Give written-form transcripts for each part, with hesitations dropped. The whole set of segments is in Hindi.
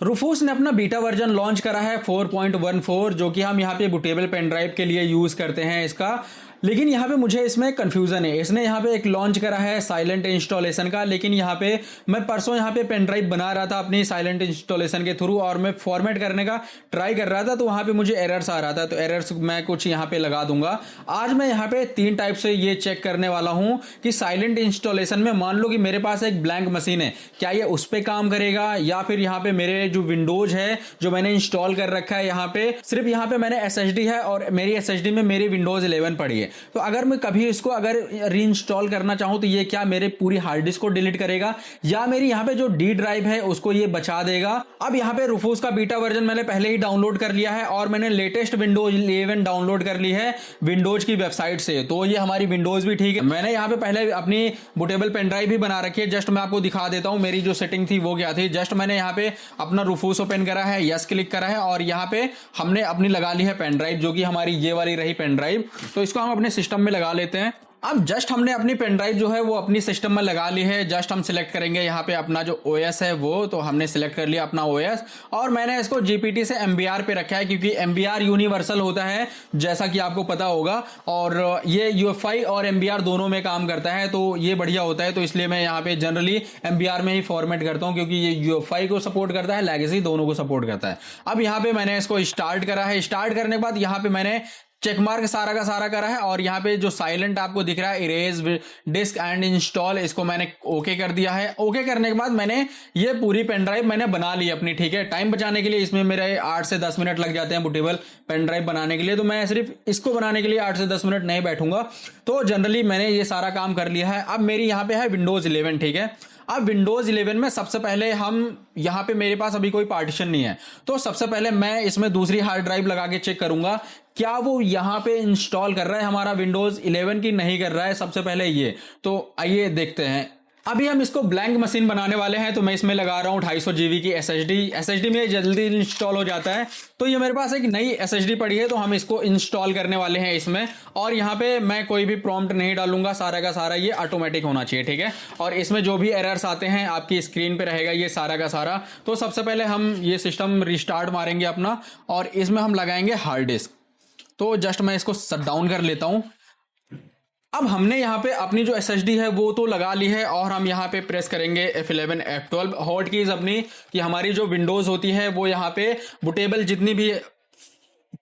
रूफोस ने अपना बीटा वर्जन लॉन्च करा है 4.14, जो कि हम यहाँ पे बूटेबल पेन ड्राइव के लिए यूज करते हैं इसका। लेकिन यहाँ पे मुझे इसमें कंफ्यूजन है। इसने यहाँ पे एक लॉन्च करा है साइलेंट इंस्टॉलेशन का, लेकिन यहाँ पे मैं परसों यहाँ पे पेन ड्राइव बना रहा था अपनी साइलेंट इंस्टॉलेशन के थ्रू, और मैं फॉर्मेट करने का ट्राई कर रहा था, तो वहाँ पे मुझे एरर्स आ रहा था। तो एरर्स मैं कुछ यहाँ पे लगा दूंगा। आज मैं यहाँ पे 3 टाइप से ये चेक करने वाला हूँ कि साइलेंट इंस्टॉलेशन में मान लो कि मेरे पास एक ब्लैंक मशीन है, क्या ये उस पर काम करेगा, या फिर यहाँ पे मेरे जो विंडोज है जो मैंने इंस्टॉल कर रखा है, यहाँ पे सिर्फ यहाँ पे मैंने SSD है और मेरी SSD में मेरी विंडोज 11 पड़ी है। तो अगर मैं कभी इसको अगर री इंस्टॉल करना चाहूं तो ये क्या मेरे पूरी हार्ड डिस्क को डिलीट करेगा, या मेरी यहाँ पे जो डी ड्राइव है उसको ये बचा देगा। अब यहाँ पे रूफोस का बीटा वर्जन मैंने पहले ही डाउनलोड कर लिया है, और मैंने लेटेस्ट विंडोज 11 डाउनलोड कर ली है विंडोज की वेबसाइट से। तो ये हमारी विंडोज भी ठीक है। मैंने यहाँ पे पहले अपनी बूटेबल पेन ड्राइव भी बना रखी है। जस्ट मैं आपको दिखा देता हूँ मेरी जो सेटिंग थी वो क्या थी। जस्ट मैंने यहाँ पे अपना रूफोस ओपन करा है, यस क्लिक करा है, और यहाँ पे हमने अपनी लगा ली है पेन ड्राइव, जो कि हमारी ये वाली रही पेन ड्राइव। तो इसको हम अपने सिस्टम में लगा लेते हैं। अब जस्ट हमने अपनी पेन ड्राइव जो है वो अपनी सिस्टम में लगा ली है। जस्ट हम सिलेक्ट करेंगे यहाँ पे अपना जो OS है वो, तो हमने सिलेक्ट कर लिया अपना OS, और मैंने इसको GPT से MBR पे रखा है, क्योंकि MBR यूनिवर्सल होता है जैसा कि आपको पता होगा, और ये UEFI और MBR दोनों में काम करता है, तो ये बढ़िया होता है। तो इसलिए मैं यहाँ पे जनरली MBR में ही फॉर्मेट करता हूँ, क्योंकि ये UEFI को सपोर्ट करता है, लेगेसी दोनों को सपोर्ट करता है। अब यहाँ पे मैंने इसको स्टार्ट करा है। स्टार्ट करने के बाद यहाँ पे मैंने चेक मार्क सारा का सारा करा है, और यहाँ पे जो साइलेंट आपको दिख रहा है इरेज डिस्क एंड इंस्टॉल, इसको मैंने ओके कर दिया है। ओके करने के बाद मैंने ये पूरी पेन ड्राइव मैंने बना ली अपनी, ठीक है। टाइम बचाने के लिए इसमें मेरे 8 से 10 मिनट लग जाते हैं बूटेबल पेन ड्राइव बनाने के लिए, तो मैं सिर्फ इसको बनाने के लिए 8 से 10 मिनट नहीं बैठूंगा। तो जनरली मैंने ये सारा काम कर लिया है। अब मेरी यहाँ पे है विंडोज 11, ठीक है। अब विंडोज 11 में सबसे पहले हम यहाँ पे मेरे पास अभी कोई पार्टीशन नहीं है, तो सबसे पहले मैं इसमें दूसरी हार्ड ड्राइव लगा के चेक करूंगा क्या वो यहाँ पे इंस्टॉल कर रहा है हमारा विंडोज 11 की नहीं कर रहा है, सबसे पहले ये। तो आइए देखते हैं। अभी हम इसको ब्लैंक मशीन बनाने वाले हैं, तो मैं इसमें लगा रहा हूँ 250 GB की SSD में जल्दी इंस्टॉल हो जाता है। तो ये मेरे पास एक नई SSD पड़ी है, तो हम इसको इंस्टॉल करने वाले हैं इसमें। और यहाँ पे मैं कोई भी प्रॉम्प्ट नहीं डालूंगा, सारा का सारा ये ऑटोमेटिक होना चाहिए, ठीक है। और इसमें जो भी एरर्स आते हैं आपकी स्क्रीन पे रहेगा ये सारा का सारा। तो सबसे पहले हम ये सिस्टम रिस्टार्ट मारेंगे अपना, और इसमें हम लगाएंगे हार्ड डिस्क। तो जस्ट मैं इसको शट डाउन कर लेता हूं। अब हमने यहाँ पे अपनी जो SSD है वो तो लगा ली है, और हम यहाँ पे प्रेस करेंगे F11 F12 हॉट कीज अपनी, कि हमारी जो विंडोज होती है वो यहाँ पे बूटेबल जितनी भी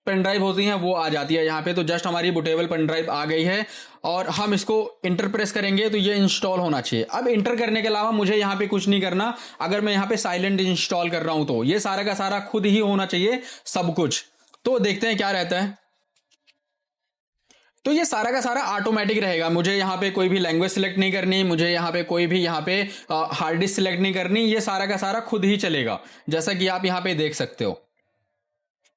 पेन ड्राइव होती हैं वो आ जाती है यहाँ पे। तो जस्ट हमारी बूटेबल पेन ड्राइव आ गई है, और हम इसको इंटर प्रेस करेंगे तो ये इंस्टॉल होना चाहिए। अब इंटर करने के अलावा मुझे यहाँ पे कुछ नहीं करना। अगर मैं यहाँ पे साइलेंट इंस्टॉल कर रहा हूं तो ये सारा का सारा खुद ही होना चाहिए सब कुछ। तो देखते हैं क्या रहता है। तो ये सारा का सारा ऑटोमेटिक रहेगा, मुझे यहाँ पे कोई भी लैंग्वेज सिलेक्ट नहीं करनी, मुझे यहाँ पे कोई भी यहाँ पे हार्ड डिस्क सिलेक्ट नहीं करनी, ये सारा का सारा खुद ही चलेगा, जैसा कि आप यहाँ पे देख सकते हो।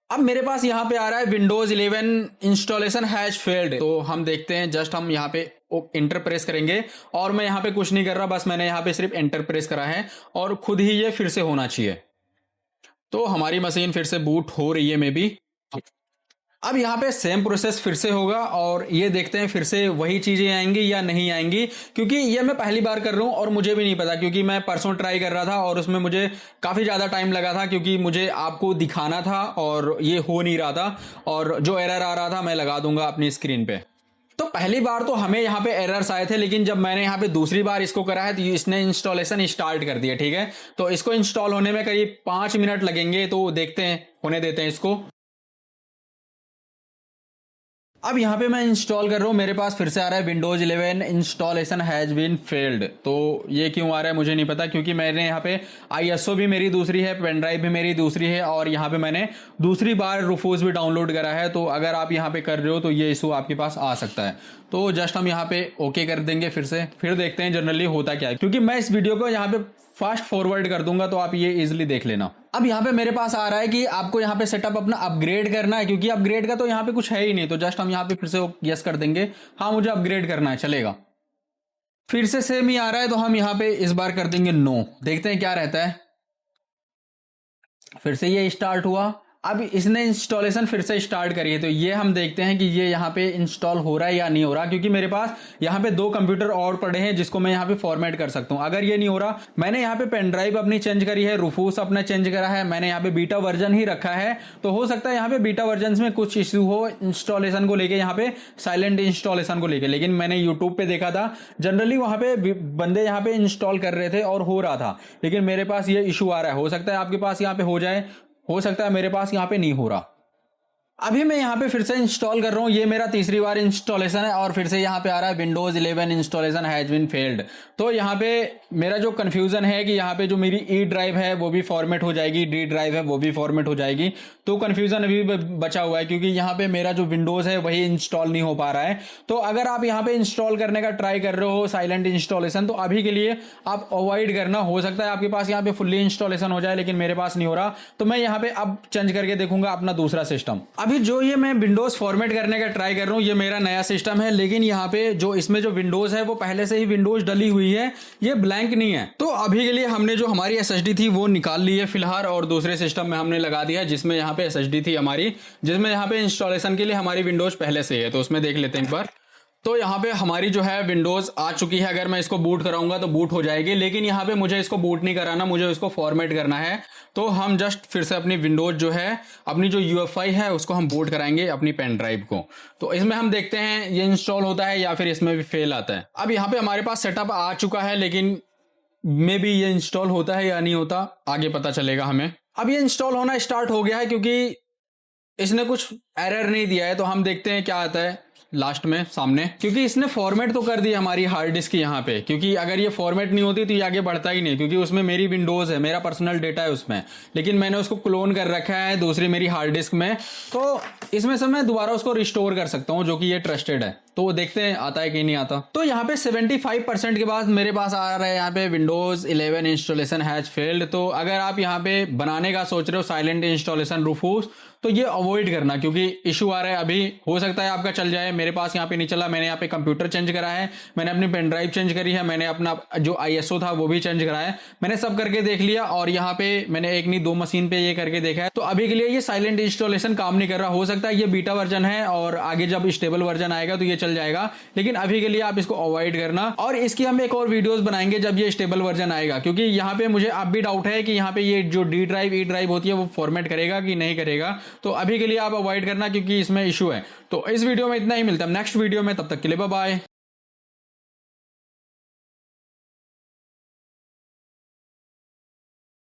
अब मेरे पास यहाँ पे आ रहा है विंडोज 11 इंस्टॉलेशन हैज फेल्ड। तो हम देखते हैं, जस्ट हम यहाँ पे इंटर प्रेस करेंगे, और मैं यहाँ पे कुछ नहीं कर रहा, बस मैंने यहाँ पे सिर्फ एंटर प्रेस करा है, और खुद ही ये फिर से होना चाहिए। तो हमारी मशीन फिर से बूट हो रही है मे बी। अब यहाँ पे सेम प्रोसेस फिर से होगा, और ये देखते हैं फिर से वही चीजें आएंगी या नहीं आएंगी, क्योंकि ये मैं पहली बार कर रहा हूँ और मुझे भी नहीं पता, क्योंकि मैं परसों ट्राई कर रहा था और उसमें मुझे काफी ज्यादा टाइम लगा था, क्योंकि मुझे आपको दिखाना था और ये हो नहीं रहा था, और जो एरर आ रहा था मैं लगा दूंगा अपनी स्क्रीन पे। तो पहली बार तो हमें यहाँ पे एरर्स आए थे, लेकिन जब मैंने यहाँ पे दूसरी बार इसको करा है तो इसने इंस्टॉलेशन स्टार्ट कर दिया, ठीक है। तो इसको इंस्टॉल होने में करीब 5 मिनट लगेंगे, तो देखते हैं, होने देते हैं इसको। अब यहाँ पे मैं इंस्टॉल कर रहा हूँ, मेरे पास फिर से आ रहा है Windows 11 installation has been failed. तो ये क्यों आ रहा है मुझे नहीं पता, क्योंकि मैंने यहाँ पे ISO भी मेरी दूसरी है, पेन ड्राइव भी मेरी दूसरी है, और यहाँ पे मैंने दूसरी बार रूफोस भी डाउनलोड करा है। तो अगर आप यहाँ पे कर रहे हो तो ये इशू आपके पास आ सकता है। तो जस्ट हम यहाँ पे ओके कर देंगे फिर से, फिर देखते हैं जनरली होता क्या है, क्योंकि मैं इस वीडियो को यहाँ पे फास्ट फॉरवर्ड कर दूंगा, तो आप ये इजिली देख लेना। अब यहाँ पे मेरे पास आ रहा है कि आपको यहाँ पे सेटअप अपना अपग्रेड करना है, क्योंकि अपग्रेड का तो यहाँ पे कुछ है ही नहीं। तो जस्ट हम यहाँ पे फिर से यस कर देंगे, हाँ मुझे अपग्रेड करना है, चलेगा। फिर से सेम ही आ रहा है, तो हम यहाँ पे इस बार कर देंगे नो, देखते हैं क्या रहता है। फिर से ये स्टार्ट हुआ, अब इसने इंस्टॉलेशन फिर से स्टार्ट करी है, तो ये हम देखते हैं कि ये यहाँ पे इंस्टॉल हो रहा है या नहीं हो रहा, क्योंकि मेरे पास यहाँ पे 2 कंप्यूटर और पड़े हैं जिसको मैं यहाँ पे फॉर्मेट कर सकता हूँ। अगर ये नहीं हो रहा, मैंने यहाँ पे पेन ड्राइव अपनी चेंज करी है, रूफूस अपना चेंज करा है, मैंने यहाँ पे बीटा वर्जन ही रखा है, तो हो सकता है यहाँ पे बीटा वर्जन में कुछ इश्यू हो इंस्टॉलेशन को लेके, यहाँ पे साइलेंट इंस्टॉलेशन को लेके। लेकिन मैंने यूट्यूब पे देखा था, जनरली वहां पे बंदे यहाँ पे इंस्टॉल कर रहे थे और हो रहा था, लेकिन मेरे पास ये इशू आ रहा है। हो सकता है आपके पास यहाँ पे हो जाए, हो सकता है मेरे पास यहाँ पे नहीं हो रहा। अभी मैं यहाँ पे फिर से इंस्टॉल कर रहा हूँ, ये मेरा तीसरी बार इंस्टॉलेशन है और फिर से यहाँ पे आ रहा है Windows 11 installation has been failed. तो यहाँ पे मेरा जो कंफ्यूजन है कि यहाँ पे जो मेरी ई ड्राइव है वो भी फॉर्मेट हो जाएगी, डी ड्राइव है वो भी फॉर्मेट हो जाएगी, तो कंफ्यूजन अभी बचा हुआ है क्योंकि यहाँ पे मेरा जो विंडोज है वही इंस्टॉल नहीं हो पा रहा है। तो अगर आप यहाँ पे इंस्टॉल करने का ट्राई कर रहे हो साइलेंट इंस्टॉलेशन, तो अभी के लिए आप अवॉइड करना। हो सकता है आपके पास यहाँ पे फुल्ली इंस्टॉलेशन हो जाए, लेकिन मेरे पास नहीं हो रहा, तो मैं यहाँ पे अब चेंज करके देखूंगा अपना दूसरा सिस्टम। अभी जो ये मैं विंडोज फॉर्मेट करने का ट्राई कर रहा हूँ, ये मेरा नया सिस्टम है, लेकिन यहाँ पे जो इसमें जो विंडोज है वो पहले से ही विंडोज डली हुई है, ये ब्लैंक नहीं है। तो अभी के लिए हमने जो हमारी एसएसडी थी वो निकाल ली है फिलहाल, और दूसरे सिस्टम में हमने लगा दिया जिसमें यहाँ पे एसएसडी थी हमारी, जिसमें यहाँ पे इंस्टॉलेशन के लिए हमारी विंडोज पहले से है। तो उसमें देख लेते हैं एक बार। तो यहाँ पे हमारी जो है विंडोज आ चुकी है। अगर मैं इसको बूट कराऊंगा तो बूट हो जाएगी, लेकिन यहाँ पे मुझे इसको बूट नहीं कराना, मुझे इसको फॉर्मेट करना है। तो हम जस्ट फिर से अपनी विंडोज जो है, अपनी जो यूएफआई है उसको हम बूट कराएंगे अपनी पेन ड्राइव को। तो इसमें हम देखते हैं ये इंस्टॉल होता है या फिर इसमें भी फेल आता है। अब यहाँ पे हमारे पास सेटअप आ चुका है, लेकिन मे बी ये इंस्टॉल होता है या नहीं होता, आगे पता चलेगा हमें। अब ये इंस्टॉल होना स्टार्ट हो गया है क्योंकि इसने कुछ एरर नहीं दिया है, तो हम देखते हैं क्या आता है लास्ट में सामने। क्योंकि इसने फॉर्मेट तो कर दी हमारी हार्ड डिस्क यहाँ पे, क्योंकि अगर ये फॉर्मेट नहीं होती तो ये आगे बढ़ता ही नहीं, क्योंकि उसमें मेरी विंडोज है, मेरा पर्सनल डेटा है उसमें, लेकिन मैंने उसको क्लोन कर रखा है दूसरी मेरी हार्ड डिस्क में। तो इसमें से मैं दोबारा उसको रिस्टोर कर सकता हूँ, जो कि ये ट्रस्टेड है। तो देखते हैं आता है कि नहीं आता। तो यहाँ पे 75% के बाद मेरे पास आ रहा है यहाँ पे विंडोज 11 इंस्टॉलेशन हैज फेल्ड। तो अगर आप यहाँ पे बनाने का सोच रहे हो साइलेंट इंस्टॉलेशन रूफूस, तो ये अवॉइड करना, क्योंकि इशू आ रहा है। अभी हो सकता है आपका चल जाए, मेरे पास यहाँ पे नहीं चला। मैंने यहाँ पे कंप्यूटर चेंज करा है, मैंने अपनी पेन ड्राइव चेंज करी है, मैंने अपना जो ISO था वो भी चेंज करा है, मैंने सब करके देख लिया। और यहाँ पे मैंने एक नहीं 2 मशीन पे ये करके देखा है। तो अभी के लिए ये साइलेंट इंस्टॉलेशन काम नहीं कर रहा। हो सकता है ये बीटा वर्जन है और आगे जब स्टेबल वर्जन आएगा तो ये चल जाएगा, लेकिन अभी के लिए आप इसको अवॉइड करना। और इसकी हम एक और वीडियोस बनाएंगे जब ये स्टेबल वर्जन आएगा, क्योंकि यहाँ पे मुझे अब भी डाउट है कि यहाँ पे ये जो डी ड्राइव ई ड्राइव होती है वो फॉर्मेट करेगा कि नहीं करेगा। तो अभी के लिए आप अवॉइड करना, क्योंकि इसमें इशू है। तो इस वीडियो में इतना ही, मिलता है नेक्स्ट वीडियो में, तब तक के लिए बाय बाय।